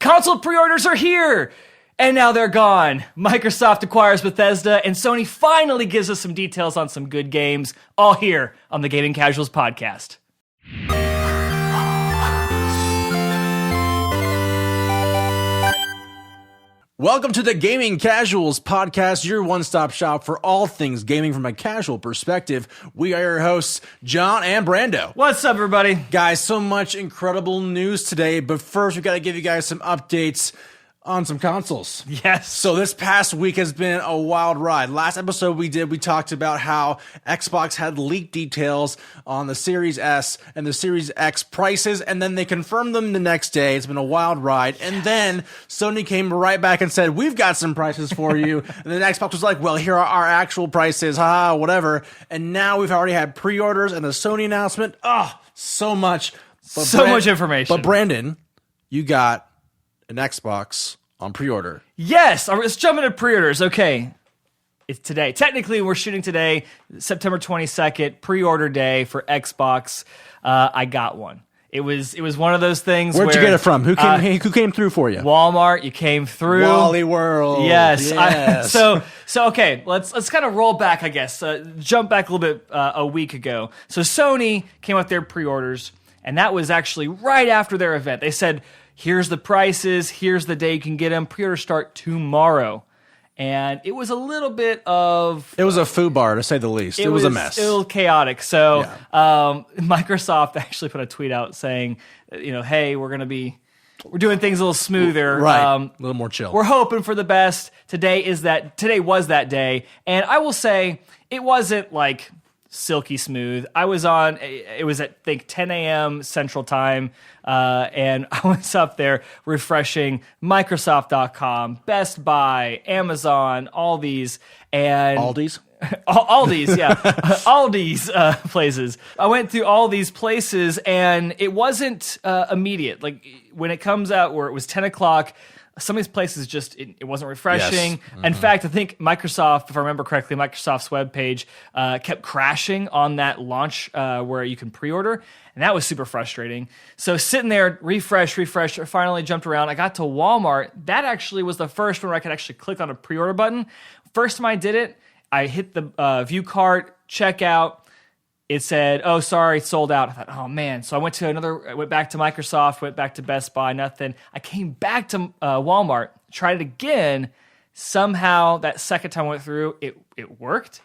Console pre-orders are here! And now they're gone. Microsoft acquires Bethesda, and Sony finally gives us some details on some good games, all here on the Gaming Casuals podcast. Welcome to the Gaming Casuals podcast, your one-stop shop for all things gaming from a casual perspective. We are your hosts, John and Brando. What's up, everybody? Guys, so much incredible news today, but first we've got to give you guys some updates on some consoles. Yes. So this past week has been a wild ride. Last episode we talked about how Xbox had leaked details on the Series S and the Series X prices, and then they confirmed them the next day. It's been a wild ride. And then Sony came right back and said, we've got some prices for you. And then Xbox was like, well, here are our actual prices, whatever. And now we've already had pre-orders and a Sony announcement. Oh, so much. So much information. But Brandon, you got an Xbox on pre-order. Yes, let's jump into pre-orders. Okay, it's today. Technically, we're shooting today, September 22nd, pre-order day for Xbox. I got one. It was one of those things. Where'd you get it from? Who came through for you? Walmart. You came through. Wally World. Yes. Yes. So okay. Let's kind of roll back. I guess jump back a little bit a week ago. So Sony came out with their pre-orders, and that was actually right after their event. They said, here's the prices, here's the day you can get them. Pre-orders start tomorrow. And it was a little bit of... It was a foobar, to say the least. It was a mess. It was a little chaotic. So Microsoft actually put a tweet out saying, hey, we're doing things a little smoother. Right, a little more chill. We're hoping for the best. Today was that day. And I will say, it wasn't like silky smooth. It was at, I think, 10 a.m. Central Time, and I was up there refreshing Microsoft.com, Best Buy, Amazon, all these, and... Aldi's? Aldi's, yeah. Aldi's places. I went through all these places, and it wasn't immediate. Like, when it comes out where it was 10 o'clock, some of these places just, it wasn't refreshing. Yes. Mm-hmm. In fact, I think Microsoft, if I remember correctly, Microsoft's webpage kept crashing on that launch where you can pre-order, and that was super frustrating. So sitting there, refresh, I finally jumped around. I got to Walmart. That actually was the first one where I could actually click on a pre-order button. First time I did it, I hit the view cart, checkout. It said, oh, sorry, it's sold out. I thought, oh, man. So I went back to Microsoft, went back to Best Buy, nothing. I came back to Walmart, tried it again. Somehow, that second time I went through, it worked.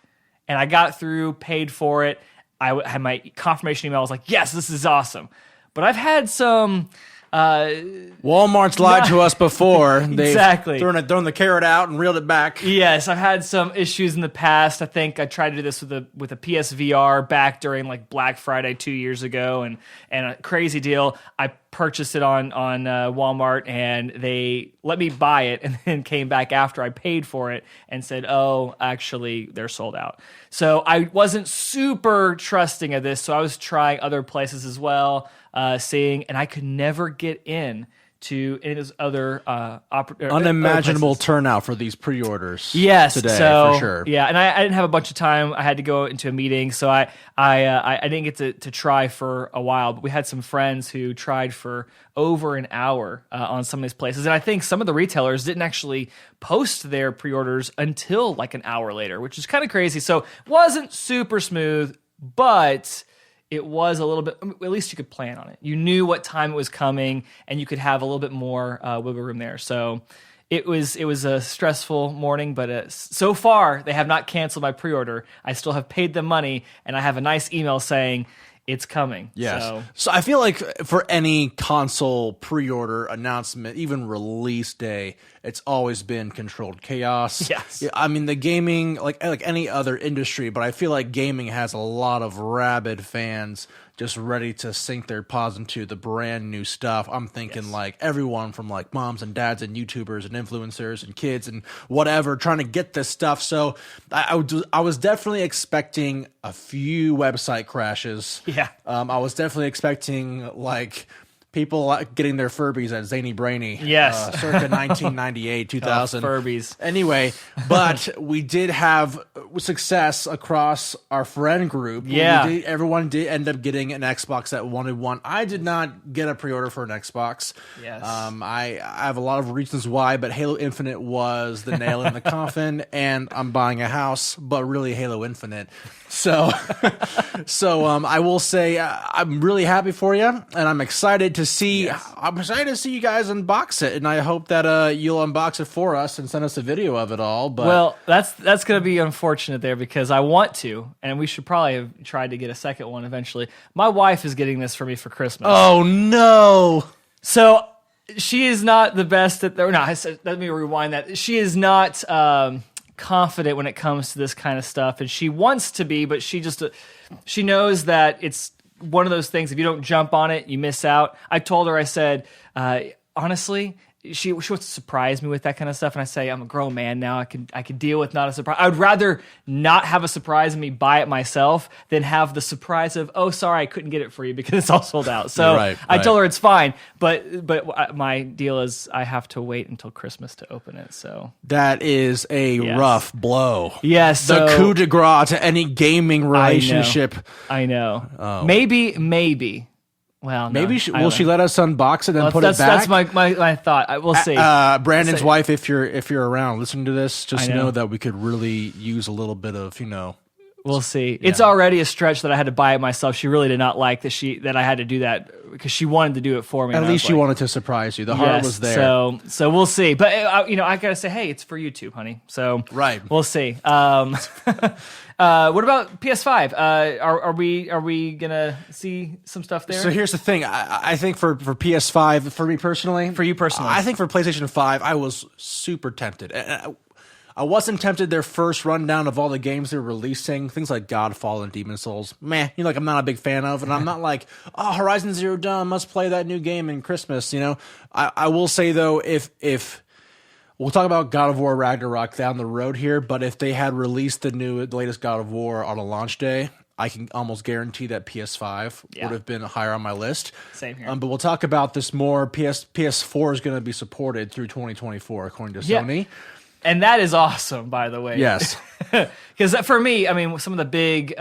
And I got through, paid for it. I had my confirmation email. I was like, yes, this is awesome. But I've had some... Walmart's lied to us before. Exactly. They've thrown the carrot out and reeled it back. Yes, I've had some issues in the past. I think I tried to do this with a PSVR back during like Black Friday 2 years ago, and a crazy deal. I purchased it on Walmart, and they let me buy it, and then came back after I paid for it and said, oh, actually, they're sold out. So I wasn't super trusting of this, so I was trying other places as well, seeing, and I could never get in to any of those other unimaginable other turnout for these pre-orders. Yes, today, so, for sure. Yeah, and I didn't have a bunch of time. I had to go into a meeting, so I didn't get to try for a while. But we had some friends who tried for over an hour on some of these places, and I think some of the retailers didn't actually post their pre-orders until like an hour later, which is kind of crazy. So wasn't super smooth, but it was a little bit, at least you could plan on it. You knew what time it was coming, and you could have a little bit more wiggle room there. So it was a stressful morning, but so far they have not canceled my pre-order. I still have paid them money, and I have a nice email saying it's coming. Yes. So I feel like for any console pre-order announcement, even release day, it's always been controlled chaos. Yes. I mean, the gaming, like any other industry, but I feel like gaming has a lot of rabid fans just ready to sink their paws into the brand new stuff. I'm thinking like everyone from like moms and dads and YouTubers and influencers and kids and whatever trying to get this stuff. So I was definitely expecting a few website crashes. Yeah. I was definitely expecting like people getting their Furbies at Zany Brainy. Yes. Circa 1998, 2000. Furbies. Anyway, but we did have success across our friend group. Yeah. Everyone did end up getting an Xbox that wanted one. I did not get a pre-order for an Xbox. Yes. I have a lot of reasons why, but Halo Infinite was the nail in the coffin, and I'm buying a house, but really Halo Infinite. So, I will say I'm really happy for you, and I'm excited to see. Yes. I'm excited to see you guys unbox it, and I hope that you'll unbox it for us and send us a video of it all. But well, that's going to be unfortunate there because I want to, and we should probably have tried to get a second one eventually. My wife is getting this for me for Christmas. oh no. So she is not the best at. Or no, let me rewind that. She is not confident when it comes to this kind of stuff, and she wants to be, but she knows that it's one of those things. If you don't jump on it, you miss out. I told her, I said, honestly, she wants to surprise me with that kind of stuff, and I say I'm a grown man now. I can deal with not a surprise. I would rather not have a surprise and me buy it myself than have the surprise of, oh, sorry, I couldn't get it for you because it's all sold out. So right. I told her it's fine, but my deal is I have to wait until Christmas to open it. So That is a rough blow. yes, The so, coup de grace to any gaming relationship. I know. Oh. Maybe. Well, no, Will she let us unbox it and put it back? That's my thought. We'll see. Brandon's wife, if you're around listening to this, just I know. know that we could really use a little bit of, We'll see. Yeah. It's already a stretch that I had to buy it myself. She really did not like that I had to do that because she wanted to do it for me. At least she wanted to surprise you. The heart was there. So we'll see. But I gotta say, hey, it's for YouTube, honey. So right, we'll see. What about PS5? Are we gonna see some stuff there? So here's the thing. I think for PS5, for me personally, for you personally, I think for PlayStation 5, I was super tempted. I wasn't tempted their first rundown of all the games they're releasing, things like Godfall and Demon's Souls. Meh, I'm not a big fan of, and I'm not like, oh, Horizon Zero Dawn, must play that new game in Christmas. I will say though, if we'll talk about God of War Ragnarok down the road here, but if they had released the latest God of War on a launch day, I can almost guarantee that PS5 would have been higher on my list. Same here. But we'll talk about this more. PS4 is going to be supported through 2024, according to Sony. And that is awesome, by the way. Yes. Because for me, some of the big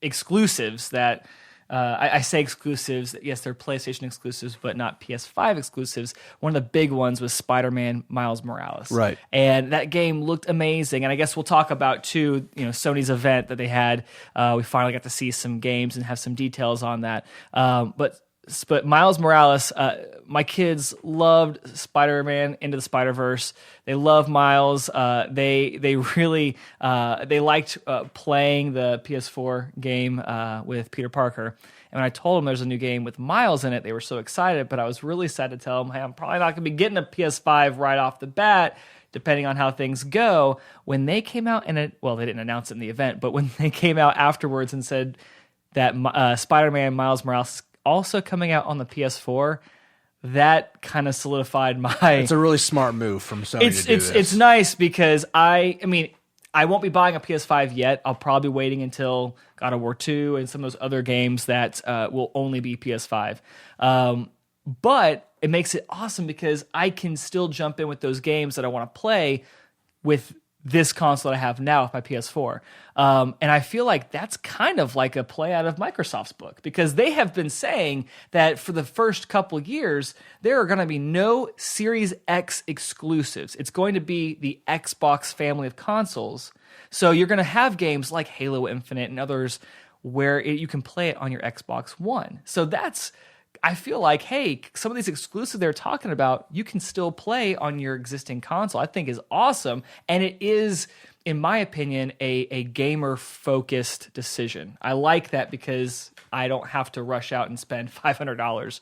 exclusives that I say exclusives, yes, they're PlayStation exclusives, but not PS5 exclusives. One of the big ones was Spider-Man Miles Morales. Right. And that game looked amazing. And I guess we'll talk about, too, Sony's event that they had. We finally got to see some games and have some details on that. But Miles Morales, my kids loved Spider-Man Into the Spider-Verse. They love Miles. They really they liked playing the PS4 game with Peter Parker. And when I told them there's a new game with Miles in it, they were so excited. But I was really sad to tell them, hey, I'm probably not going to be getting a PS5 right off the bat, depending on how things go. When they came out they didn't announce it in the event, but when they came out afterwards and said that Spider-Man Miles Morales also coming out on the PS4, that kind of solidified my... It's a really smart move from Sony to do this. It's nice because I won't be buying a PS5 yet. I'll probably be waiting until God of War 2 and some of those other games that will only be PS5. But it makes it awesome because I can still jump in with those games that I want to play with this console that I have now with my PS4. And I feel like that's kind of like a play out of Microsoft's book because they have been saying that for the first couple of years, there are going to be no Series X exclusives. It's going to be the Xbox family of consoles. So you're going to have games like Halo Infinite and others where you can play it on your Xbox One. So I feel like, hey, some of these exclusives they're talking about, you can still play on your existing console. I think is awesome. And it is, in my opinion, a gamer-focused decision. I like that because I don't have to rush out and spend $500.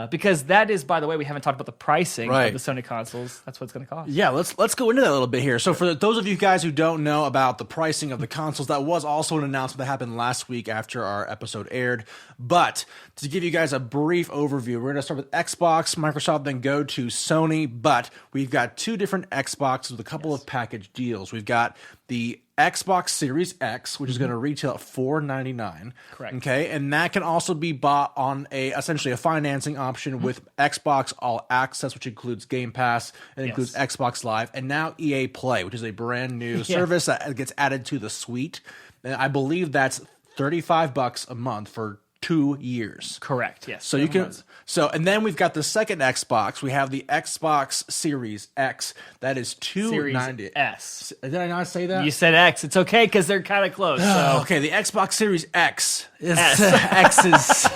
Because that is, by the way, we haven't talked about the pricing of the Sony consoles. That's what it's going to cost. Yeah, let's go into that a little bit here. So for those of you guys who don't know about the pricing of the consoles, that was also an announcement that happened last week after our episode aired. But to give you guys a brief overview, we're going to start with Xbox, Microsoft, then go to Sony. But we've got two different Xboxes with a couple of package deals. We've got the Xbox Series X, which is going to retail at $499. Correct. Okay, and that can also be bought on essentially a financing option with Xbox All Access, which includes Game Pass and includes Xbox Live, and now EA Play, which is a brand new service that gets added to the suite. And I believe that's $35 a month for 2 years. Correct. Yes. So you can. So and then we've got the second Xbox. We have the Xbox Series X. That is $290. Series S. Did I not say that? You said X. It's okay because they're kind of close. So. Okay, the Xbox Series X is X is.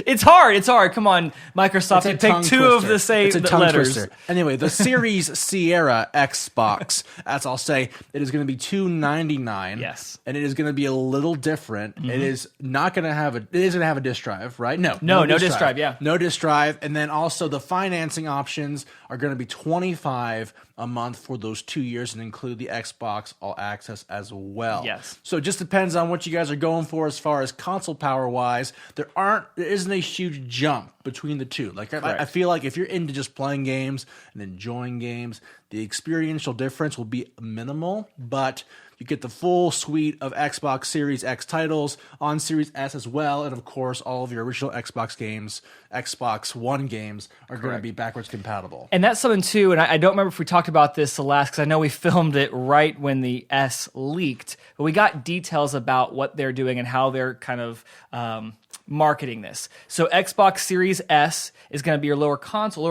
It's hard. It's hard. Come on, Microsoft. You pick two of the same it's a tongue letters. Twister. Anyway, the Series Sierra Xbox, as I'll say, it is going to be $299. Yes, and it is going to be a little different. It is not going to have a. It is going to have a disk drive, right? No disk drive. Yeah, no disk drive, and then also the financing options are going to be $25 a month for those 2 years and include the Xbox All Access as well. Yes. So it just depends on what you guys are going for as far as console power wise. There isn't a huge jump between the two. Like I feel like if you're into just playing games and enjoying games, the experiential difference will be minimal, but you get the full suite of Xbox Series X titles on Series S as well. And of course, all of your original Xbox games, Xbox One games are going to be backwards compatible. And that's something too, and I don't remember if we talked about this the last, because I know we filmed it right when the S leaked, but we got details about what they're doing and how they're kind of marketing this. So Xbox Series S is going to be your lower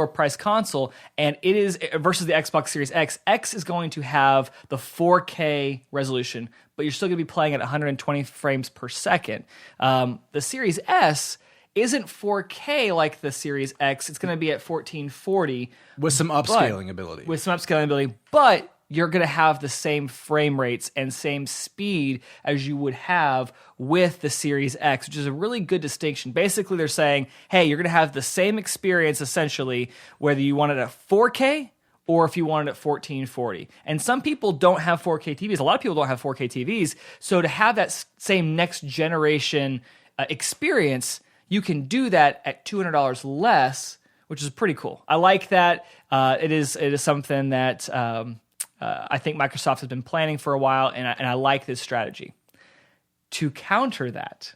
price console, and it is versus the Xbox Series X. X is going to have the 4K resolution, but you're still going to be playing at 120 frames per second. The Series S isn't 4K like the Series X. It's going to be at 1440 with some upscaling ability. But you're going to have the same frame rates and same speed as you would have with the Series X, which is a really good distinction. Basically, they're saying, hey, you're going to have the same experience, essentially, whether you want it at 4K or if you want it at 1440. And some people don't have 4K TVs. A lot of people don't have 4K TVs. So to have that same next generation experience, you can do that at $200 less, which is pretty cool. I like that. It is something that I think Microsoft has been planning for a while, and I like this strategy. To counter that,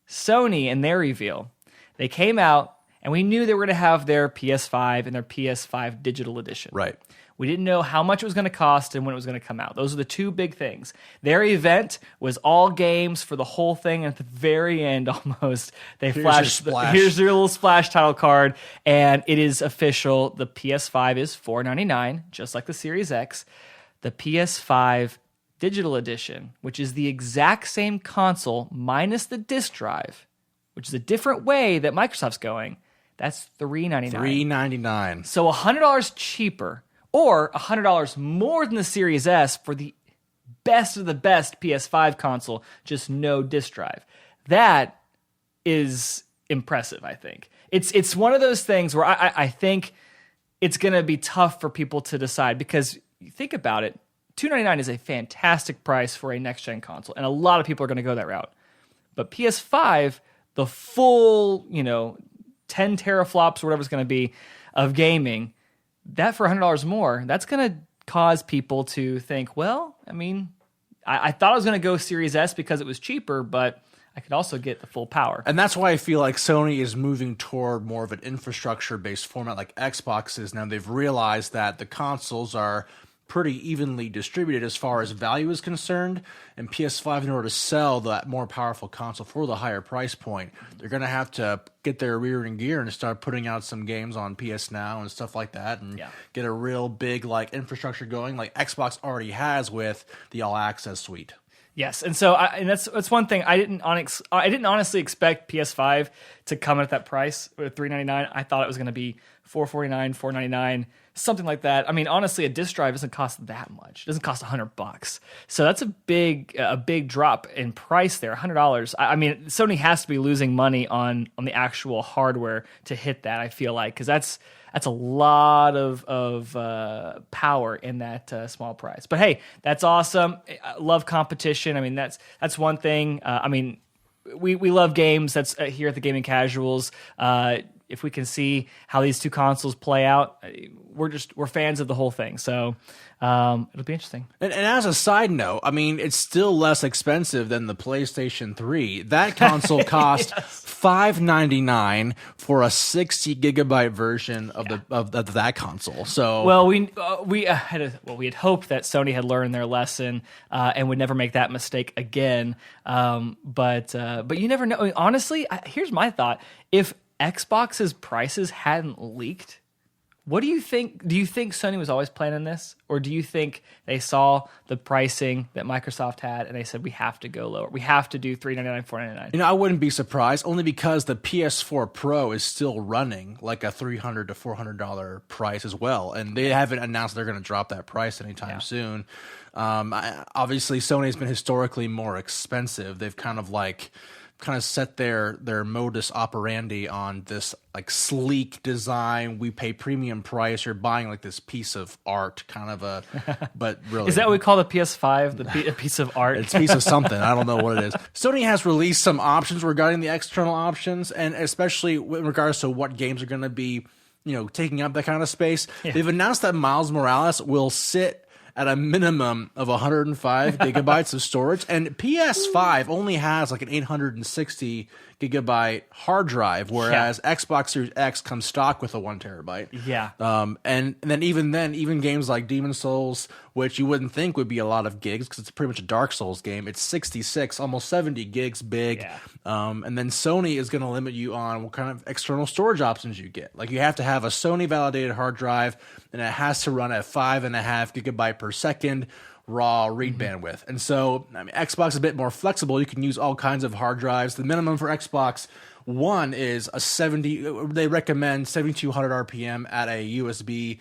Sony, in their reveal, they came out, and we knew they were going to have their PS5 and their PS5 Digital Edition. Right. We didn't know how much it was going to cost and when it was going to come out. Those are the two big things. Their event was all games for the whole thing, and at the very end, almost, they flashed, here's your little splash title card, and it is official. The PS5 is $499, just like the Series X. The PS5 Digital Edition, which is the exact same console minus the disc drive, which is a different way that Microsoft's going, that's $399. $399. So $100 cheaper, or $100 more than the Series S for the best of the best PS5 console, just no disc drive. That is impressive, I think. It's one of those things where I think it's going to be tough for people to decide, because you think about it, $299 is a fantastic price for a next-gen console, and a lot of people are going to go that route. But PS5, the full, 10 teraflops or whatever it's going to be of gaming, that for $100 more, that's going to cause people to think, well, I mean, I thought I was going to go Series S because it was cheaper, but I could also get the full power. And that's why I feel like Sony is moving toward more of an infrastructure-based format like Xbox is. Now they've realized that the consoles are pretty evenly distributed as far as value is concerned, and PS5, in order to sell that more powerful console for the higher price point, they're going to have to get their rear in gear and start putting out some games on PS Now and stuff like that, and get a real big infrastructure going like Xbox already has with the All Access suite. Yes, and so that's one thing I didn't honestly expect PS5 to come at that price with $399. I thought it was going to be $449, $499, something like that. I mean, honestly, a disc drive doesn't cost that much. It doesn't cost $100. So that's a big drop in price there, $100. I mean, Sony has to be losing money on the actual hardware to hit that, I feel like, because that's a lot of power in that small price. But hey, that's awesome. I love competition. I mean, that's one thing. I mean, we love games. That's here at the Gaming Casuals. if we can see how these two consoles play out, we're fans of the whole thing. So it'll be interesting. And as a side note, I mean, it's still less expensive than the PlayStation 3. That console cost $599 for a 60 gigabyte version of that console. So well, we had hoped that Sony had learned their lesson and would never make that mistake again. But you never know. I mean, honestly, here's my thought: if Xbox's prices hadn't leaked, what do you think? Do you think Sony was always planning this, or do you think they saw the pricing that Microsoft had and they said we have to go lower? We have to do $399, $499. You know, I wouldn't be surprised, only because the PS4 Pro is still running like a $300 to $400 price as well, and they haven't announced they're going to drop that price anytime soon. Obviously, Sony's been historically more expensive. They've kind of set their modus operandi on this like sleek design. We pay premium price. You're buying like this piece of art, kind of but really, is that what we call the PS5? A piece of art? It's a piece of something. I don't know what it is. Sony has released some options regarding the external options, and especially in regards to what games are going to be, taking up that kind of space. Yeah. They've announced that Miles Morales will sit at a minimum of 105 gigabytes of storage, and PS5 only has like an 860 gigabyte hard drive, whereas Xbox Series X comes stock with a 1 terabyte. Yeah. And then even games like Demon's Souls, which you wouldn't think would be a lot of gigs because it's pretty much a Dark Souls game, it's 66, almost 70 gigs big. Yeah. And then Sony is going to limit you on what kind of external storage options you get. Like, you have to have a Sony validated hard drive, and it has to run at 5.5 gigabyte per second raw read bandwidth. And so, I mean, Xbox is a bit more flexible. You can use all kinds of hard drives. The minimum for Xbox One is they recommend 7200 RPM at a USB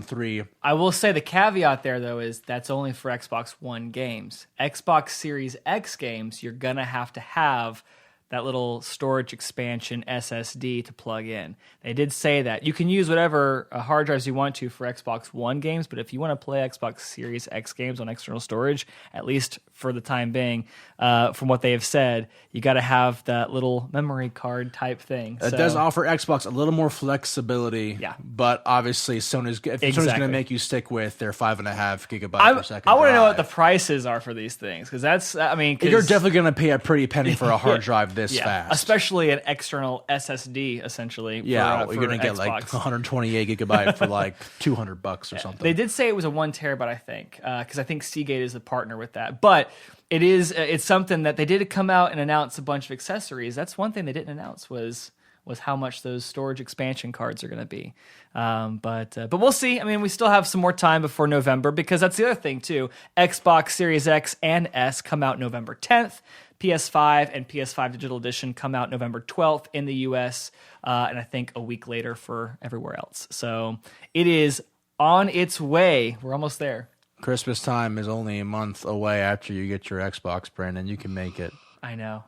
3. I will say the caveat there, though, is that's only for Xbox One games. Xbox Series X games, you're going to have that little storage expansion SSD to plug in. They did say that. You can use whatever hard drives you want to for Xbox One games, but if you want to play Xbox Series X games on external storage, at least for the time being, from what they have said, you got to have that little memory card type thing. It does offer Xbox a little more flexibility, but obviously Sony's going to make you stick with their 5.5 gigabyte per second. I want to know what the prices are for these things, because that's, you're definitely going to pay a pretty penny for a hard drive this fast. Especially an external SSD, essentially. Yeah, for you're going to get like 128 gigabyte for like $200 or something. They did say it was a 1 terabyte, I think, because I think Seagate is the partner with that. But it's something that they did come out and announce a bunch of accessories. That's one thing they didn't announce was how much those storage expansion cards are going to be. But we'll see. I mean, we still have some more time before November, because that's the other thing too. Xbox Series X and S come out November 10th. PS5 and PS5 Digital Edition come out November 12th in the US, and I think a week later for everywhere else. So it is on its way. We're almost there. Christmas time is only a month away after you get your Xbox, Brandon. You can make it. I know.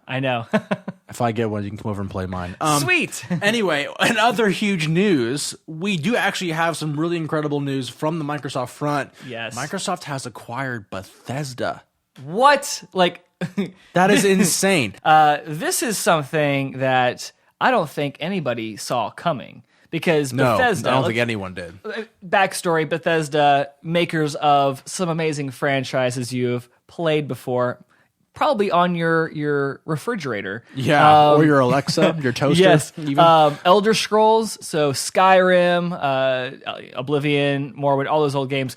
If I get one, you can come over and play mine. Sweet. Anyway, in other huge news, we do actually have some really incredible news from the Microsoft front. Yes. Microsoft has acquired Bethesda. What? That is insane. This is something that I don't think anybody saw coming, because Bethesda, I don't think anyone did. Backstory: Bethesda, makers of some amazing franchises you've played before, probably on your refrigerator. Yeah, or your Alexa, your toaster. Yes. Even. Elder Scrolls, so Skyrim, Oblivion, Morrowind, all those old games.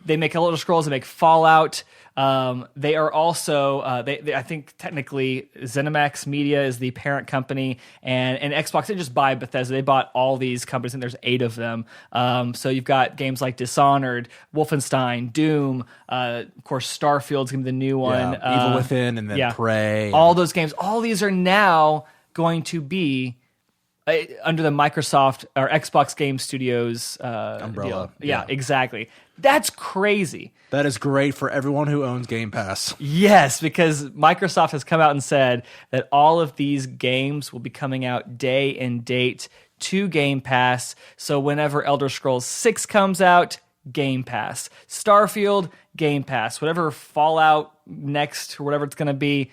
They make Elder Scrolls, they make Fallout. They are also, I think technically ZeniMax Media is the parent company, and Xbox didn't just buy Bethesda, they bought all these companies, and there's 8 of them. So you've got games like Dishonored, Wolfenstein, Doom, of course Starfield's going to be the new one. Evil Within, and then Prey. All those games, all these are now going to be under the Microsoft or Xbox Game Studios umbrella. Deal. Yeah, exactly. That's crazy. That is great for everyone who owns Game Pass. Yes, because Microsoft has come out and said that all of these games will be coming out day and date to Game Pass. So whenever Elder Scrolls 6 comes out, Game Pass. Starfield, Game Pass. Whatever Fallout next or whatever it's going to be,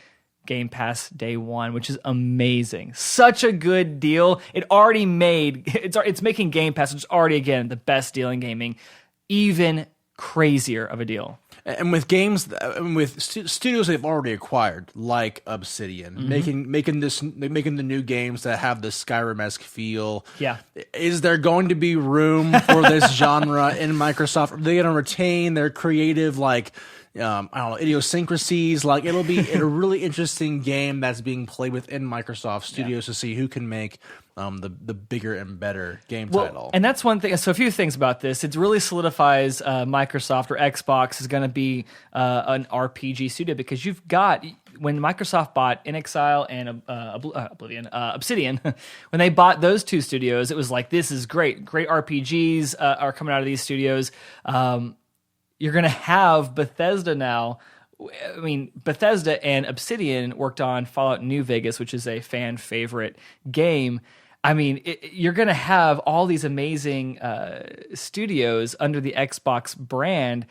Game Pass day one, which is amazing. Such a good deal. It's making Game Pass, which is already, again, the best deal in gaming, even crazier of a deal. And with games, with studios they've already acquired, like Obsidian, making the new games that have the Skyrim-esque feel. Yeah. Is there going to be room for this genre in Microsoft? Are they going to retain their creative, like, I don't know, idiosyncrasies? Like, it'll be a really interesting game that's being played within Microsoft Studios to see who can make the bigger and better game title. And that's one thing. So a few things about this. It really solidifies Microsoft or Xbox is going to be an RPG studio, because you've got, when Microsoft bought In Exile and Obsidian, when they bought those two studios, it was like, this is great. Great RPGs are coming out of these studios. You're going to have Bethesda now. I mean, Bethesda and Obsidian worked on Fallout New Vegas, which is a fan favorite game. I mean, you're going to have all these amazing studios under the Xbox brand.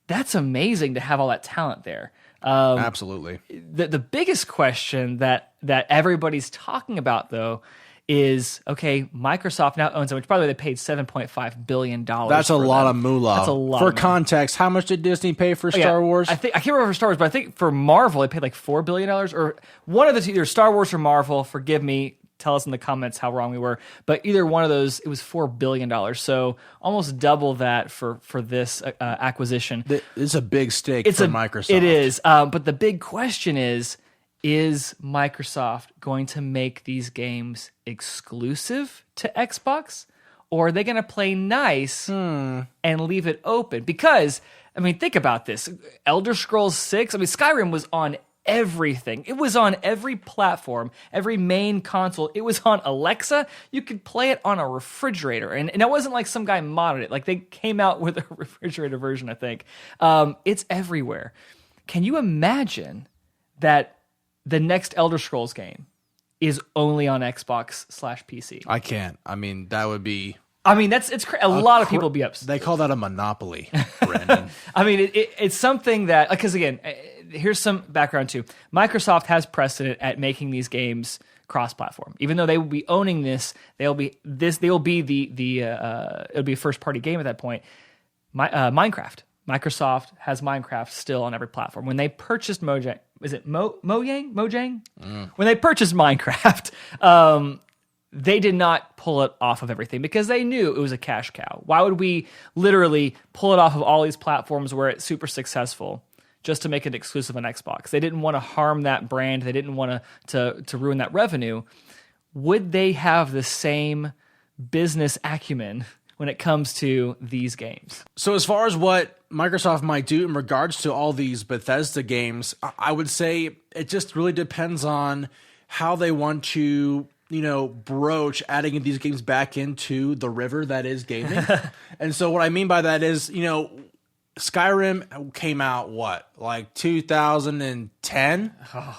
That's amazing to have all that talent there. Absolutely. The biggest question that everybody's talking about, though, is, okay, Microsoft now owns it, which, by the way, they paid $7.5 billion. That's a lot of moolah. That's a lot. For context, how much did Disney pay for Star Wars? I can't remember for Star Wars, but I think for Marvel, they paid like $4 billion, or one of the two, either Star Wars or Marvel. Forgive me. Tell us in the comments how wrong we were. But either one of those, it was $4 billion. So almost double that for this acquisition. It's a big stake for Microsoft. It is. But the big question is Microsoft going to make these games exclusive to Xbox? Or are they going to play nice and leave it open? Because, I mean, think about this. Elder Scrolls 6, I mean, Skyrim was on everything. It was on every platform, every main console. It was on Alexa. You could play it on a refrigerator. And it wasn't like some guy modded it. Like, they came out with a refrigerator version, I think. It's everywhere. Can you imagine that the next Elder Scrolls game is only on Xbox/PC? I can't. I mean, that would be... I mean, a lot of people be upset. They call that a monopoly, Brandon. I mean, it's something that, because again, here's some background too. Microsoft has precedent at making these games cross-platform. Even though they will be owning this, it'll be a first-party game at that point. Minecraft. Microsoft has Minecraft still on every platform. When they purchased Mojang, is it Mojang? When they purchased Minecraft, they did not pull it off of everything because they knew it was a cash cow. Why would we literally pull it off of all these platforms where it's super successful just to make it exclusive on Xbox? They didn't want to harm that brand. They didn't want to ruin that revenue. Would they have the same business acumen when it comes to these games? So as far as what Microsoft might do in regards to all these Bethesda games, I would say it just really depends on how they want to, broach adding these games back into the river that is gaming. And so what I mean by that is, Skyrim came out, like 2010?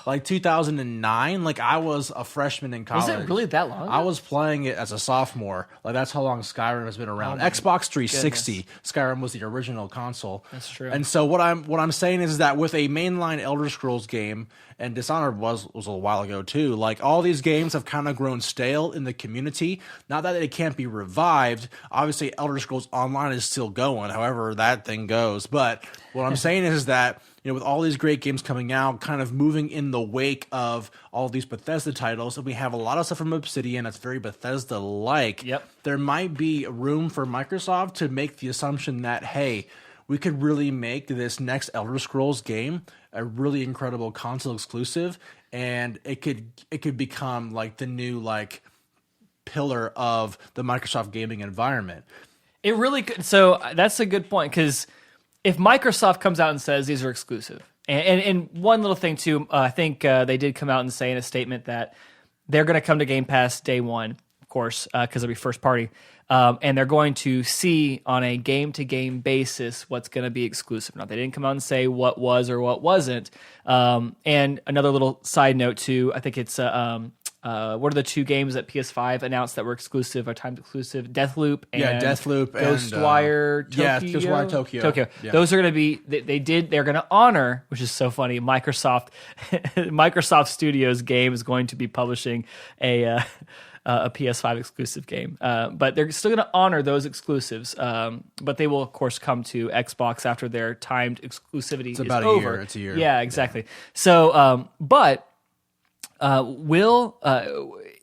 Like 2009? Like, I was a freshman in college. Was it really that long ago? I was playing it as a sophomore. Like, that's how long Skyrim has been around. Xbox 360, Skyrim was the original console. That's true. And so what I'm saying is that with a mainline Elder Scrolls game, and Dishonored was a little while ago too, like, all these games have kind of grown stale in the community. Not that it can't be revived. Obviously, Elder Scrolls Online is still going, however that thing goes. But what I'm saying is that, with all these great games coming out, kind of moving in the wake of all these Bethesda titles, and we have a lot of stuff from Obsidian that's very Bethesda-like, there might be room for Microsoft to make the assumption that, hey, we could really make this next Elder Scrolls game a really incredible console exclusive, and it could become like the new pillar of the Microsoft gaming environment. It really could. So that's a good point, because if Microsoft comes out and says these are exclusive, and one little thing too, I think they did come out and say in a statement that they're going to come to Game Pass day one, of course, because it'll be first party. And they're going to see on a game-to-game basis what's going to be exclusive. Now, they didn't come out and say what was or what wasn't. And another little side note, too, I think it's what are the 2 games that PS5 announced that were exclusive or timed exclusive? Deathloop and Deathloop Ghostwire and Tokyo. yeah, Ghostwire Tokyo. Yeah. Those are going to be they're going to honor, which is so funny. Microsoft Studios game is going to be publishing a PS5 exclusive game, but they're still going to honor those exclusives. But they will, of course, come to Xbox after their timed exclusivity is about over. a year. It's a year. Yeah, exactly. Yeah. So,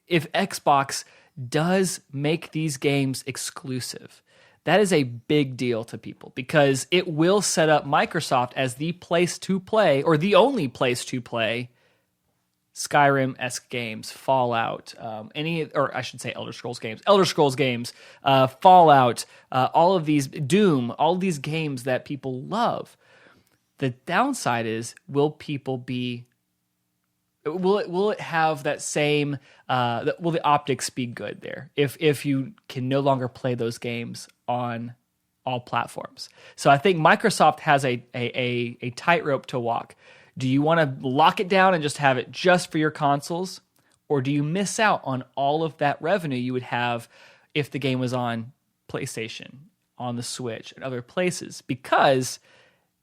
if Xbox does make these games exclusive, that is a big deal to people because it will set up Microsoft as the place to play, or the only place to play, Skyrim-esque games, Fallout, or I should say Elder Scrolls games, Fallout, all of these, Doom, all of these games that people love. The downside is, will it have that same, will the optics be good there if you can no longer play those games on all platforms? So I think Microsoft has a tightrope to walk. Do you want to lock it down and just have it just for your consoles? Or do you miss out on all of that revenue you would have if the game was on PlayStation, on the Switch, and other places? Because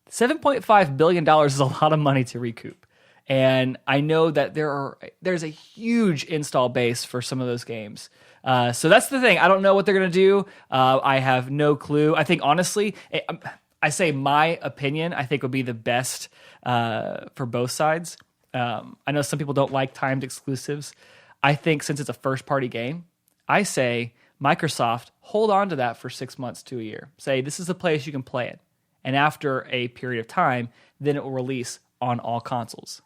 $7.5 billion is a lot of money to recoup. And I know that there's a huge install base for some of those games. So that's the thing. I don't know what they're going to do. I have no clue. I think, honestly, I say my opinion, I think would be the best for both sides. I know some people don't like timed exclusives. I think since it's a first-party game, I say Microsoft, hold on to that for 6 months to a year. Say, this is the place you can play it. And after a period of time, then it will release on all consoles.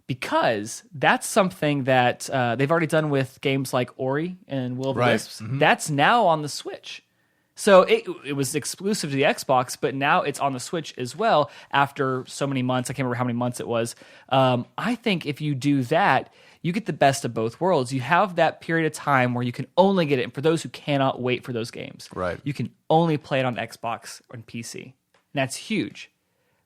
Because that's something that they've already done with games like Ori and Will of the Wisps. Mm-hmm. That's now on the Switch. So it was exclusive to the Xbox, but now it's on the Switch as well after so many months. I can't remember how many months it was. I think if you do that, you get the best of both worlds. You have that period of time where you can only get it. And for those who cannot wait for those games, right, you can only play it on Xbox or PC. And that's huge.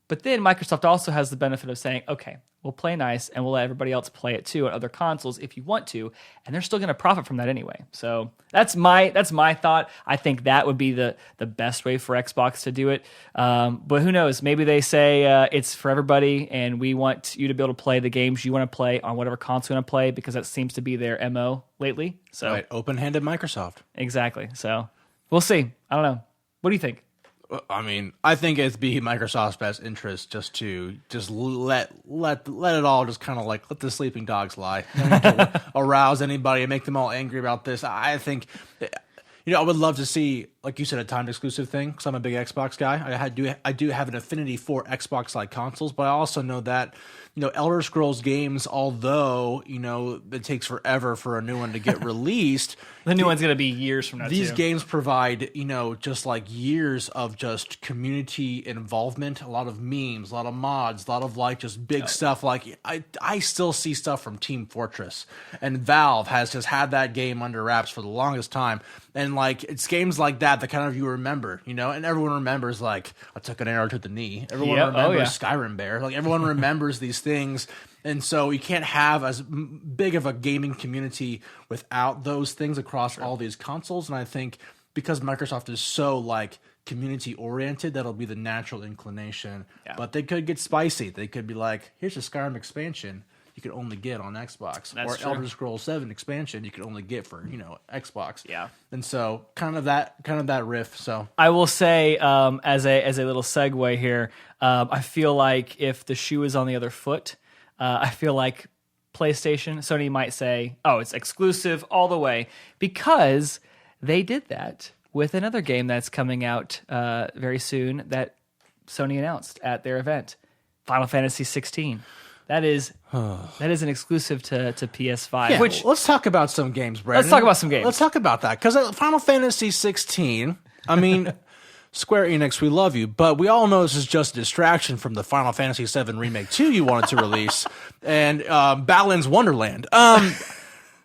But then Microsoft also has the benefit of saying, okay, we'll play nice and we'll let everybody else play it too on other consoles if you want to, and they're still going to profit from that anyway. So that's my thought. I think that would be the best way for Xbox to do it. But who knows? Maybe they say it's for everybody, and we want you to be able to play the games you want to play on whatever console you want to play, because that seems to be their MO lately. So right, open-handed Microsoft. Exactly. So we'll see. I don't know. What do you think? I mean, I think it'd be Microsoft's best interest just let it all just kind of like let the sleeping dogs lie. Don't need to arouse anybody and make them all angry about this. I think, I would love to see, like you said, a timed exclusive thing, because I'm a big Xbox guy. I do have an affinity for Xbox-like consoles, but I also know that, Elder Scrolls games, although, it takes forever for a new one to get released. The new one's going to be years from now, These games provide, just like years of just community involvement, a lot of memes, a lot of mods, a lot of like just big stuff. Like I still see stuff from Team Fortress, and Valve has just had that game under wraps for the longest time. And like, it's games like that kind of you remember, and everyone remembers like, I took an arrow to the knee. Everyone remembers Skyrim Bear. Like everyone remembers these things. And so you can't have as big of a gaming community without those things across all these consoles. And I think because Microsoft is so like community oriented, that'll be the natural inclination. Yeah. But they could get spicy. They could be like, here's a Skyrim expansion you could only get on Xbox. That's true. Elder Scrolls 7 expansion you could only get for, Xbox. Yeah. And so kind of that riff. So I will say, as a little segue here, I feel like if the shoe is on the other foot, I feel like Sony might say, oh, it's exclusive all the way, because they did that with another game that's coming out very soon that Sony announced at their event, Final Fantasy 16. That is an exclusive to PS5. Yeah, let's talk about some games, Brandon. Let's talk about some games. Let's talk about that, because Final Fantasy 16, I mean, Square Enix, we love you, but we all know this is just a distraction from the Final Fantasy VII Remake 2 you wanted to release, and Balin's Wonderland.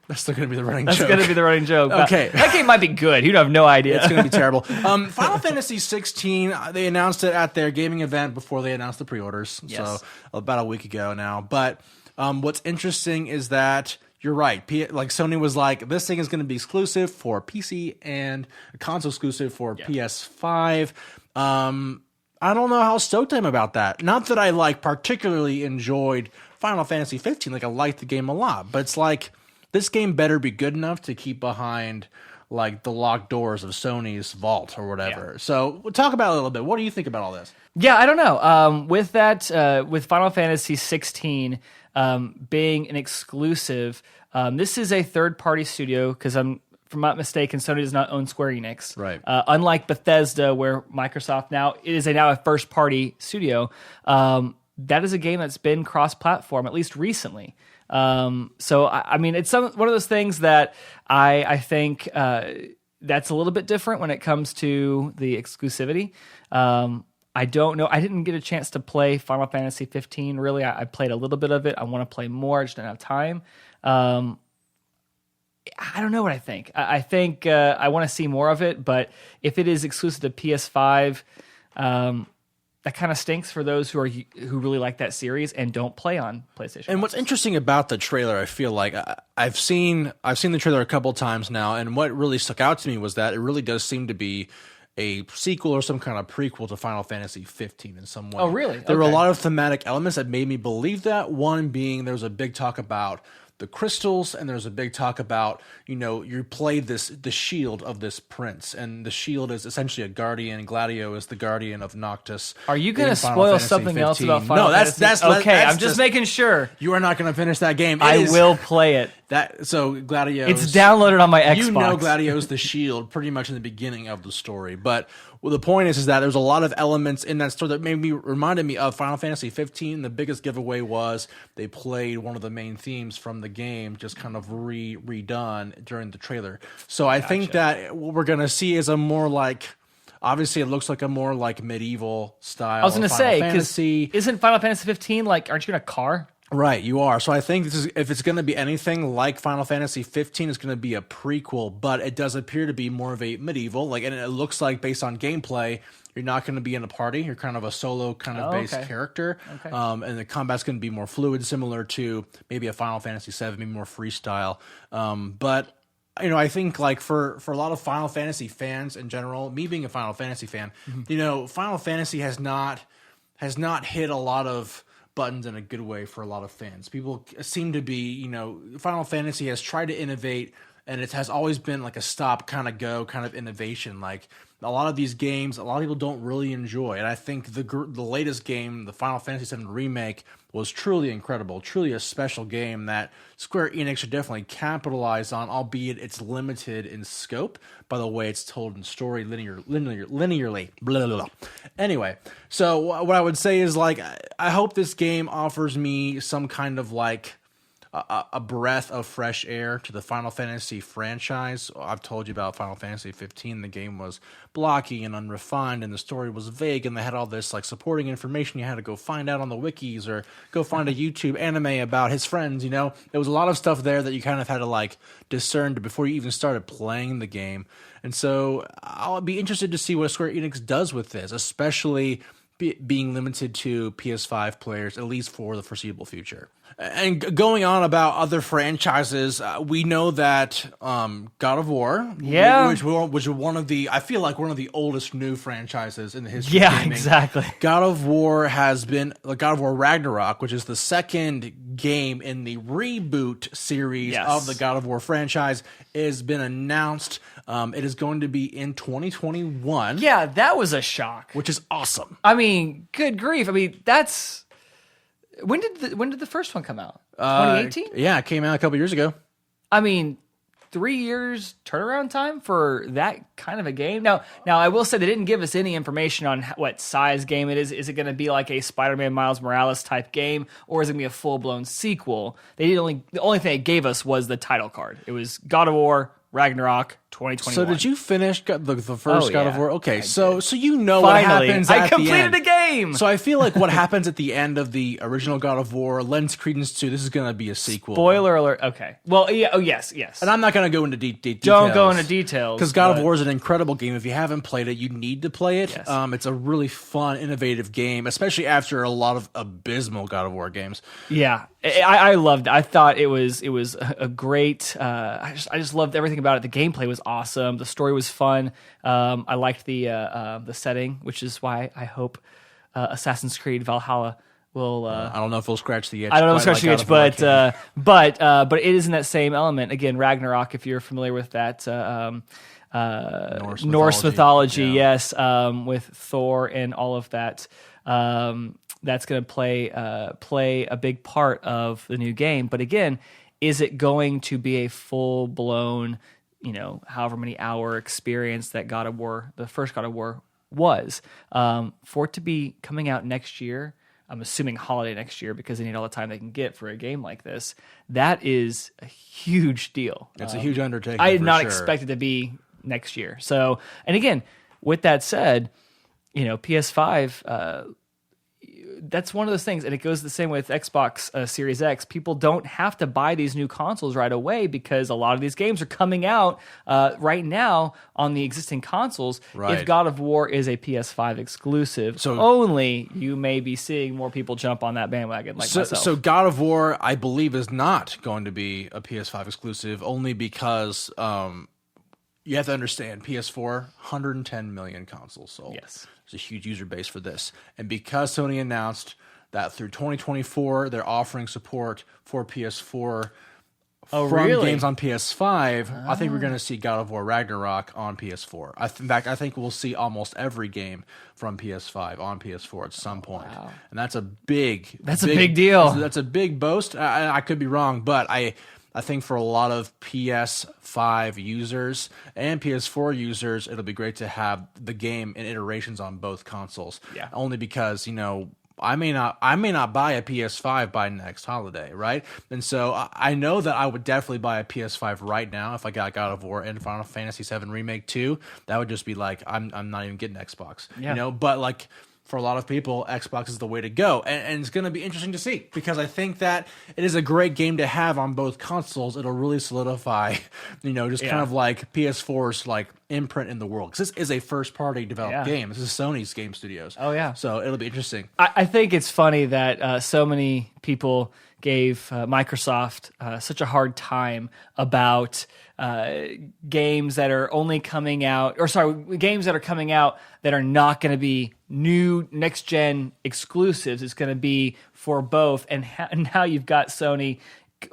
That's still going to be the running joke. That's going to be the running joke. Okay. That game might be good. You have no idea. It's going to be terrible. Final Fantasy 16, they announced it at their gaming event before they announced the pre-orders. Yes. So about a week ago now. But what's interesting is that you're right. Like Sony was like, this thing is going to be exclusive for PC and a console exclusive for PS5. I don't know how stoked I am about that. Not that I like particularly enjoyed Final Fantasy 15. Like I liked the game a lot, but it's like this game better be good enough to keep behind like the locked doors of Sony's vault or whatever. Yeah. So we'll talk about it a little bit. What do you think about all this? Yeah, I don't know. With that, with Final Fantasy 16 being an exclusive, this is a third-party studio because if I'm not mistaken, Sony does not own Square Enix. Right. Unlike Bethesda, where Microsoft now a first-party studio. That is a game that's been cross-platform at least recently. So I mean, it's one of those things that I think that's a little bit different when it comes to the exclusivity. I don't know. I didn't get a chance to play Final Fantasy 15. Really, I played a little bit of it. I want to play more. I just don't have time. I don't know what I think. I think I want to see more of it. But if it is exclusive to PS5, that kind of stinks for those who really like that series and don't play on PlayStation. And what's interesting about the trailer, I feel like I've seen the trailer a couple times now, and what really stuck out to me was that it really does seem to be a sequel or some kind of prequel to Final Fantasy 15 in some way. Oh, really? There were a lot of thematic elements that made me believe that. One being there was a big talk about the crystals, and there's a big talk about, you play the shield of this prince, and the shield is essentially a guardian. Gladio is the guardian of Noctis. Are you going to spoil something else about Final Fantasy? No, that's okay. I'm just making sure. You are not going to finish that game. I will play it. So Gladio. It's downloaded on my Xbox. Gladio's the shield pretty much in the beginning of the story, but the point is that there's a lot of elements in that story that reminded me of Final Fantasy 15. The biggest giveaway was they played one of the main themes from the game, just kind of redone during the trailer. So I think that what we're gonna see is a more like. Obviously, it looks like a more like medieval style. I was going to say, because isn't Final Fantasy 15 like? Aren't you in a car? Right, you are. So I think if it's going to be anything like Final Fantasy 15, it's going to be a prequel, but it does appear to be more of a medieval. And it looks like based on gameplay, you're not going to be in a party. You're kind of a solo kind of based character. Okay. And the combat's going to be more fluid, similar to maybe a Final Fantasy 7, maybe more freestyle. But I think like for a lot of Final Fantasy fans in general, me being a Final Fantasy fan, Final Fantasy has not hit a lot of buttons in a good way for a lot of fans. People seem to be, Final Fantasy has tried to innovate, and it has always been like a stop kind of go kind of innovation. Like a lot of these games, a lot of people don't really enjoy. And I think the latest game, the Final Fantasy VII Remake, was truly incredible, truly a special game that Square Enix should definitely capitalize on, albeit it's limited in scope by the way it's told in story linearly. Blah, blah, blah. Anyway, so what I would say is like I hope this game offers me some kind of like a breath of fresh air to the Final Fantasy franchise. I've told you about Final Fantasy 15. The game was blocky and unrefined, and the story was vague, and they had all this like supporting information you had to go find out on the wikis or go find a YouTube anime about his friends. There was a lot of stuff there that you kind of had to like discern before you even started playing the game. And so I'll be interested to see what Square Enix does with this, especially being limited to PS5 players, at least for the foreseeable future. And going on about other franchises, we know that God of War, which is one of the, I feel like one of the oldest new franchises in the history of gaming. Yeah, exactly. God of War God of War Ragnarok, which is the second game in the reboot series of the God of War franchise, has been announced. It is going to be in 2021. Yeah, that was a shock. Which is awesome. I mean, good grief. I mean, that's... When did the first one come out? 2018? Yeah, it came out a couple years ago. I mean, 3 years turnaround time for that kind of a game. Now I will say they didn't give us any information on what size game it is. Is it going to be like a Spider-Man Miles Morales type game, or is it going to be a full-blown sequel? The only thing they gave us was the title card. It was God of War Ragnarok 2021. So did you finish the first God of War? Okay, so you know Finally, what happens I at the completed end. a game. So I feel like what happens at the end of the original God of War lends credence to this is going to be a sequel. Spoiler alert. Okay. Well, yeah. Oh, yes. And I'm not going to go into details. Don't go into details. Because God of War is an incredible game. If you haven't played it, you need to play it. Yes. It's a really fun, innovative game, especially after a lot of abysmal God of War games. Yeah, I loved it. I thought it was a great. I just loved everything about it. The gameplay was awesome. The story was fun. I liked the setting, which is why I hope Assassin's Creed Valhalla will. I don't know if it'll scratch the itch. I don't know if quite scratch the itch, but it is in that same element. Again, Ragnarok, if you're familiar with that. Norse mythology, yeah. yes, with Thor and all of that. That's going to play a big part of the new game. But again, is it going to be a full blown, however many hour experience that God of War, the first God of War, was? For it to be coming out next year, I'm assuming holiday next year because they need all the time they can get for a game like this. That is a huge deal. It's a huge undertaking. I did not sure. expect it to be next year. So, and again, with that said, PS5, that's one of those things, and it goes the same with Xbox Series X. People don't have to buy these new consoles right away because a lot of these games are coming out right now on the existing consoles. Right. If God of War is a PS5 exclusive, So only you may be seeing more people jump on that bandwagon like myself. So God of War, I believe, is not going to be a PS5 exclusive, only because you have to understand, PS4, 110 million consoles sold. Yes. There's a huge user base for this. And because Sony announced that through 2024, they're offering support for PS4 from games on PS5, I think we're going to see God of War Ragnarok on PS4. In fact, I think we'll see almost every game from PS5 on PS4 at some point. Wow. And that's a big deal. That's a big boast. I could be wrong, but I think for a lot of PS5 users and PS4 users, it'll be great to have the game in iterations on both consoles. Yeah. Only because, I may not buy a PS5 by next holiday, right? And so I know that I would definitely buy a PS5 right now if I got God of War and Final Fantasy VII Remake 2. That would just be like, I'm not even getting Xbox. Yeah. But like, for a lot of people, Xbox is the way to go. And it's going to be interesting to see because I think that it is a great game to have on both consoles. It'll really solidify, kind of like PS4's like imprint in the world. Because this is a first-party developed game. This is Sony's game studios. Oh, yeah. So it'll be interesting. I think it's funny that so many people gave Microsoft such a hard time about games that are only coming out, games that are coming out that are not going to be new next-gen exclusives. It's going to be for both. And now you've got Sony.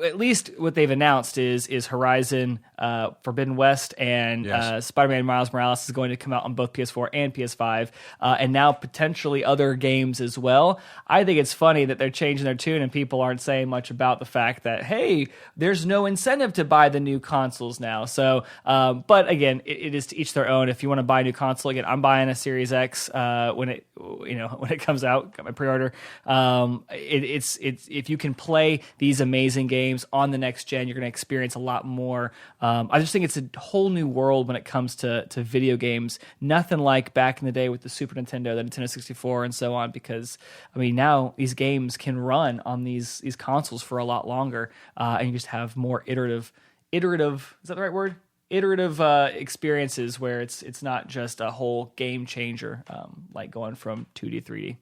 At least what they've announced is Horizon Forbidden West and Spider-Man Miles Morales is going to come out on both PS4 and PS5, and now potentially other games as well. I think it's funny that they're changing their tune and people aren't saying much about the fact that, hey, there's no incentive to buy the new consoles now. So, but again, it is to each their own. If you want to buy a new console, again, I'm buying a Series X when it comes out. Got my pre-order. It's if you can play these amazing games on the next gen, you're going to experience a lot more. I just think it's a whole new world when it comes to video games. Nothing like back in the day with the Super Nintendo, the Nintendo 64, and so on. Because now these games can run on these consoles for a lot longer, and you just have more iterative. Is that the right word? Iterative experiences where it's not just a whole game changer, like going from 2D 3D.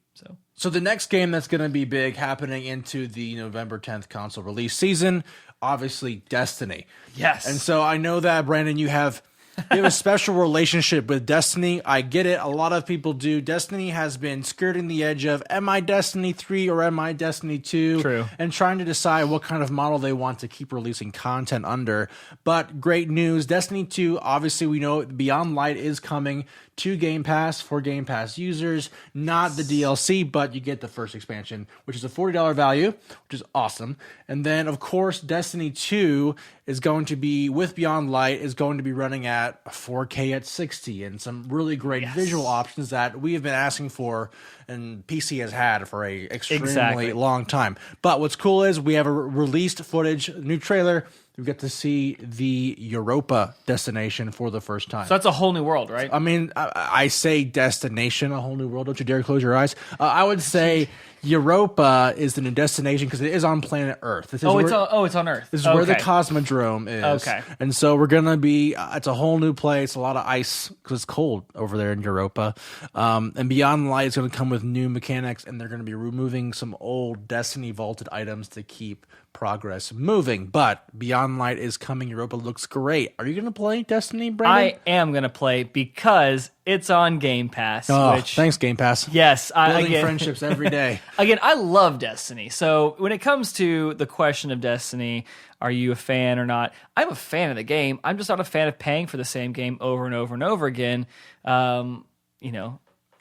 So the next game that's going to be big happening into the November 10th console release season, obviously Destiny. Yes. And so I know that, Brandon, you have a special relationship with Destiny. I get it. A lot of people do. Destiny has been skirting the edge of, am I Destiny 3 or am I Destiny 2? True. And trying to decide what kind of model they want to keep releasing content under. But great news. Destiny 2, obviously we know Beyond Light is coming to Game Pass for Game Pass users. Not the DLC, but you get the first expansion, which is a $40 value, which is awesome. And then, of course, Destiny 2 is going to be, with Beyond Light, is going to be running at 4K at 60 and some really great visual options that we have been asking for and PC has had for a extremely long time. But what's cool is we have a released footage, new trailer. we get to see the Europa destination for the first time. So that's a whole new world, right? I mean, I say destination, a whole new world. Don't you dare close your eyes. I would say Europa is the new destination because it is on planet Earth. This is it's on Earth. This is where the Cosmodrome is. Okay. And so we're going to be, it's a whole new place, a lot of ice because it's cold over there in Europa. And Beyond Light is going to come with new mechanics, and they're going to be removing some old Destiny vaulted items to keep progress moving. But Beyond Light is coming. Europa looks great. Are you going to play Destiny, Brandon? I am going to play because it's on Game Pass. Thanks, Game Pass. Yes. Building friendships every day. Again, I love Destiny. So when it comes to the question of Destiny, are you a fan or not? I'm a fan of the game. I'm just not a fan of paying for the same game over and over and over again. Until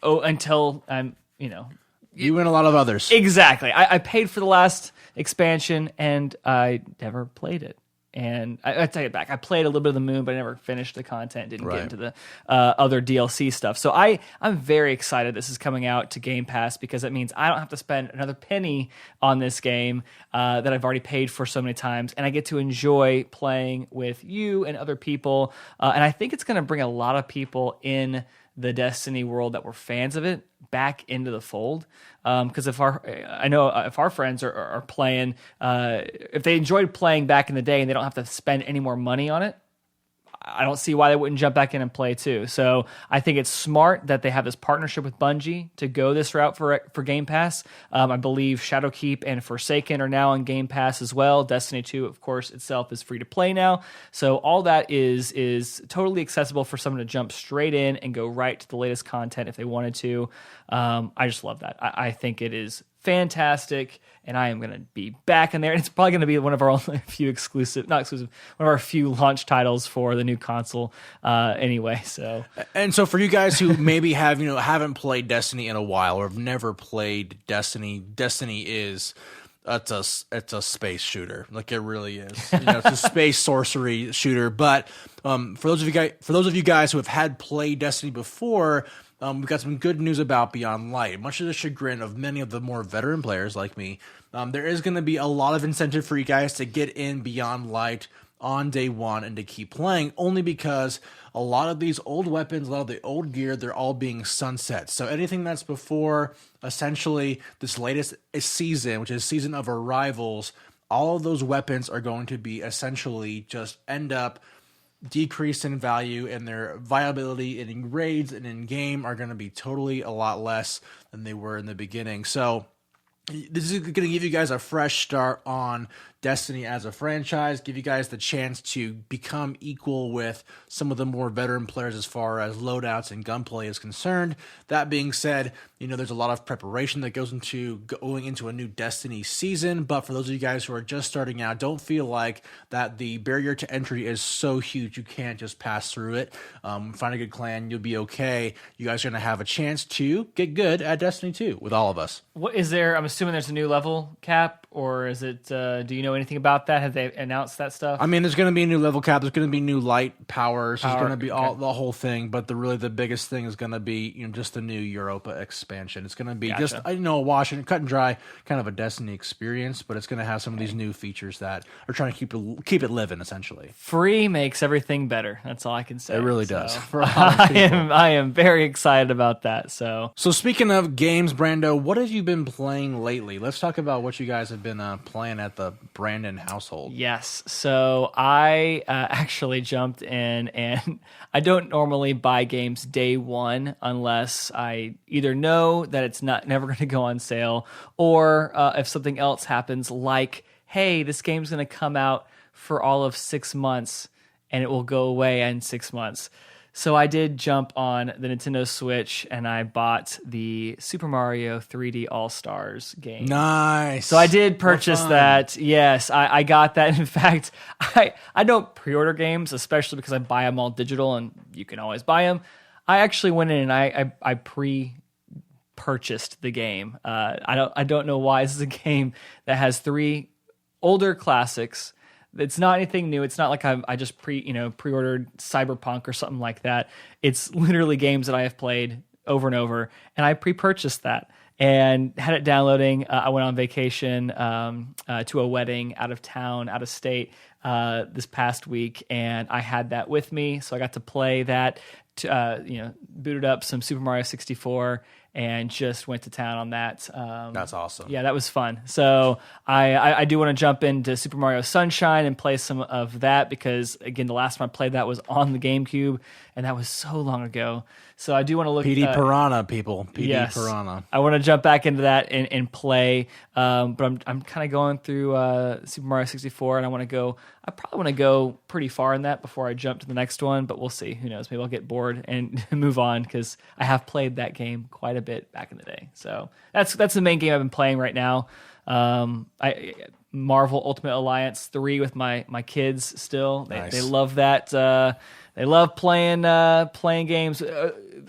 I'm, You and a lot of others. Exactly. I paid for the last expansion and I never played it. And I take it back. I played a little bit of the Moon, but I never finished the content. Didn't get into the other DLC stuff. So I'm very excited this is coming out to Game Pass because it means I don't have to spend another penny on this game that I've already paid for so many times, and I get to enjoy playing with you and other people. And I think it's going to bring a lot of people in the Destiny world that were fans of it back into the fold. Because if our friends are playing, if they enjoyed playing back in the day and they don't have to spend any more money on it, I don't see why they wouldn't jump back in and play too. So I think it's smart that they have this partnership with Bungie to go this route for Game Pass. I believe Shadowkeep and Forsaken are now on Game Pass as well. Destiny 2, of course, itself is free to play now. So all that is totally accessible for someone to jump straight in and go right to the latest content if they wanted to. I just love that. I think it is fantastic, and I am going to be back in there. And it's probably going to be one of our only few one of our few launch titles for the new console anyway. So, and so for you guys who maybe haven't played Destiny in a while or have never played Destiny, it's a space shooter. Like it really is. It's a space sorcery shooter. But for those of you guys who have had played Destiny before, we've got some good news about Beyond Light. Much to the chagrin of many of the more veteran players like me, there is going to be a lot of incentive for you guys to get in Beyond Light on day one and to keep playing, only because a lot of these old weapons, a lot of the old gear, they're all being sunset. So anything that's before essentially this latest season, which is Season of Arrivals, all of those weapons are going to be essentially just end up decreased in value, and their viability in raids and in game are going to be totally a lot less than they were in the beginning. So this is going to give you guys a fresh start on Destiny as a franchise, give you guys the chance to become equal with some of the more veteran players as far as loadouts and gunplay is concerned. That being said, there's a lot of preparation that goes into going into a new Destiny season, but for those of you guys who are just starting out, don't feel like that the barrier to entry is so huge you can't just pass through it. Find a good clan, you'll be okay. You guys are going to have a chance to get good at Destiny 2 with all of us. What is there? I'm assuming there's a new level cap, or is it? Do you know anything about that? Have they announced that stuff? I mean, there's going to be a new level cap. There's going to be new light powers. There's going to be the whole thing. But the biggest thing is going to be just the new Europa expansion. It's going to be just wash and cut and dry, kind of a Destiny experience. But it's going to have some of these new features that are trying to keep it living. Essentially, free makes everything better. That's all I can say. It really does. For I am very excited about that. So speaking of games, Brando, what have you been playing lately? Let's talk about what you guys have been playing at the Brandon household. Yes. So I actually jumped in, and I don't normally buy games day one unless I either know that it's never going to go on sale, or if something else happens, like, hey, this game's going to come out for all of 6 months and it will go away in 6 months. So I did jump on the Nintendo Switch and I bought the Super Mario 3D All-Stars game. Nice. So I did purchase that. Yes, I got that. In fact, I don't pre-order games, especially because I buy them all digital and you can always buy them. I actually went in and I pre-purchased the game. I don't know why. This is a game that has 3 older classics. It's not anything new. It's not like I just pre-ordered Cyberpunk or something like that. It's literally games that I have played over and over, and I pre-purchased that and had it downloading. I went on vacation to a wedding out of town, out of state this past week, and I had that with me, so I got to play that. Booted up some Super Mario 64 and just went to town on that. That's awesome. Yeah, that was fun. So I do want to jump into Super Mario Sunshine and play some of that because, again, the last time I played that was on the GameCube, and that was so long ago. So I do want to look... PD Piranha, people. PD Piranha. I want to jump back into that and play, but I'm kind of going through Super Mario 64, and I probably want to go pretty far in that before I jump to the next one, but we'll see. Who knows? Maybe I'll get bored and move on because I have played that game quite a bit back in the day. So that's the main game I've been playing right now. Marvel Ultimate Alliance 3 with my kids still. Nice. They love that. They love playing games.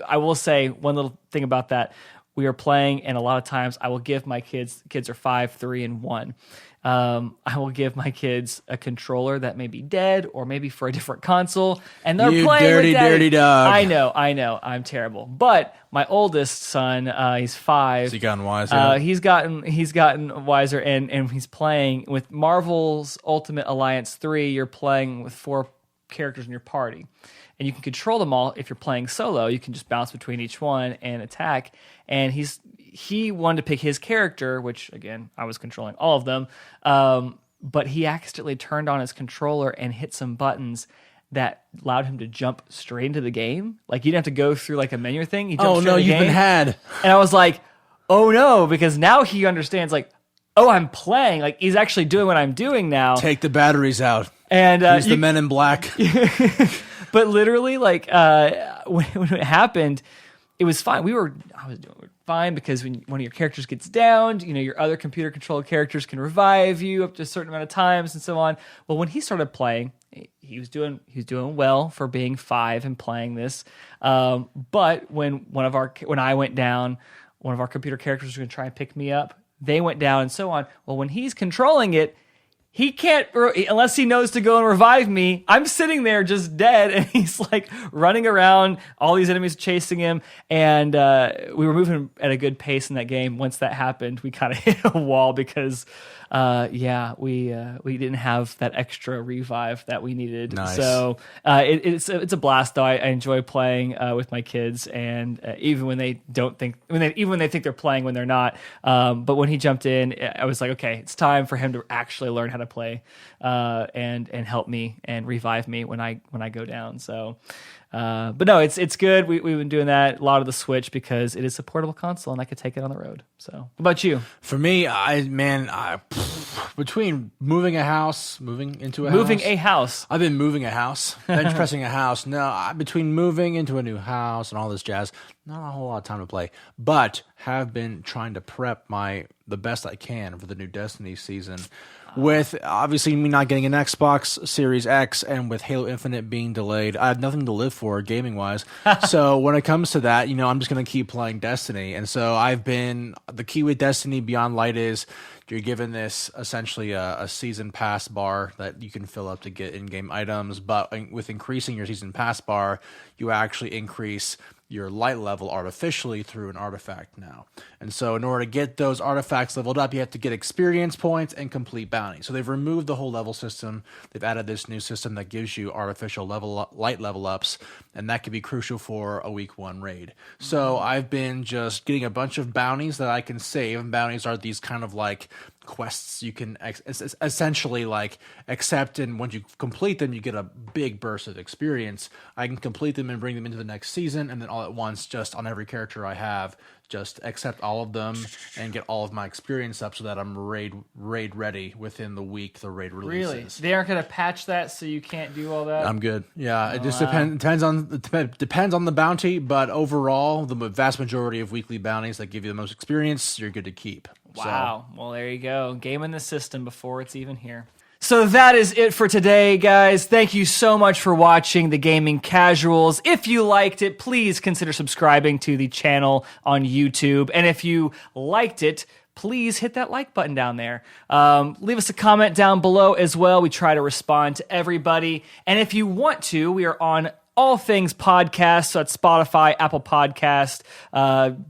I will say one little thing about that. We are playing, and a lot of times I will give my kids are 5, 3, and 1. I will give my kids a controller that may be dead or maybe for a different console, and they're playing with Daddy. Dirty dog. I know, I'm terrible. But my oldest son, he's 5. Has he gotten wiser? He's gotten wiser, and he's playing with Marvel's Ultimate Alliance 3. You're playing with 4 characters in your party, and you can control them all. If you're playing solo, you can just bounce between each one and attack. And he wanted to pick his character, which again I was controlling all of them, but he accidentally turned on his controller and hit some buttons that allowed him to jump straight into the game. Like, you didn't have to go through like a menu thing. He jumped straight into the you've game. been had. And I was like, oh no, because now he understands, like, oh, I'm playing. Like, he's actually doing what I'm doing now. Take the batteries out. And use the Men in Black. But literally, like, when it happened, it was fine. I was doing fine because when one of your characters gets downed, your other computer controlled characters can revive you up to a certain amount of times and so on. Well, when he started playing, he was doing well for being 5 and playing this. But when I went down, one of our computer characters was going to try and pick me up. They went down and so on. Well, when he's controlling it, he can't, unless he knows to go and revive me. I'm sitting there just dead, and he's like running around, all these enemies chasing him, and we were moving at a good pace in that game. Once that happened, we kind of hit a wall because, we didn't have that extra revive that we needed. Nice. So it's a blast, though. I enjoy playing with my kids, and even when they think they're playing when they're not. But when he jumped in, I was like, okay, it's time for him to actually learn how to play and help me and revive me when I go down. So, but no, it's good. We've been doing that a lot of the Switch because it is a portable console and I could take it on the road. So, what about you? For me, between moving a house, moving a house. I've been moving a house, bench pressing a house. No, between moving into a new house and all this jazz, not a whole lot of time to play, but have been trying to prep the best I can for the new Destiny season. With obviously me not getting an Xbox Series X and with Halo Infinite being delayed, I have nothing to live for gaming wise. So when it comes to that, I'm just going to keep playing Destiny. And so the key with Destiny Beyond Light is you're given this essentially a season pass bar that you can fill up to get in-game items. But with increasing your season pass bar, you actually increase your light level artificially through an artifact now. And so in order to get those artifacts leveled up, you have to get experience points and complete bounties. So they've removed the whole level system. They've added this new system that gives you artificial light level ups, and that could be crucial for a week 1 raid. So I've been just getting a bunch of bounties that I can save, and bounties are these kind of like quests you can essentially like accept, and once you complete them, you get a big burst of experience. I can complete them and bring them into the next season, and then all at once, just on every character I have, just accept all of them and get all of my experience up so that I'm raid ready within the week the raid releases. Really? They aren't going to patch that so you can't do all that? I'm good. Yeah, it just depends on the bounty, but overall, the vast majority of weekly bounties that give you the most experience, you're good to keep. Wow. So. Well, there you go. Gaming the system before it's even here. So that is it for today, guys. Thank you so much for watching The Gaming Casuals. If you liked it, please consider subscribing to the channel on YouTube. And if you liked it, please hit that like button down there. Leave us a comment down below as well. We try to respond to everybody. And if you want to, we are on all things podcast. So that's Spotify, Apple Podcast,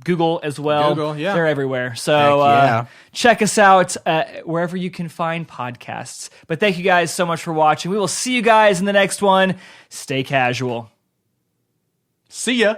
Google as well. Google, yeah. They're everywhere. So Heck yeah. check us out wherever you can find podcasts. But thank you guys so much for watching. We will see you guys in the next one. Stay casual. See ya.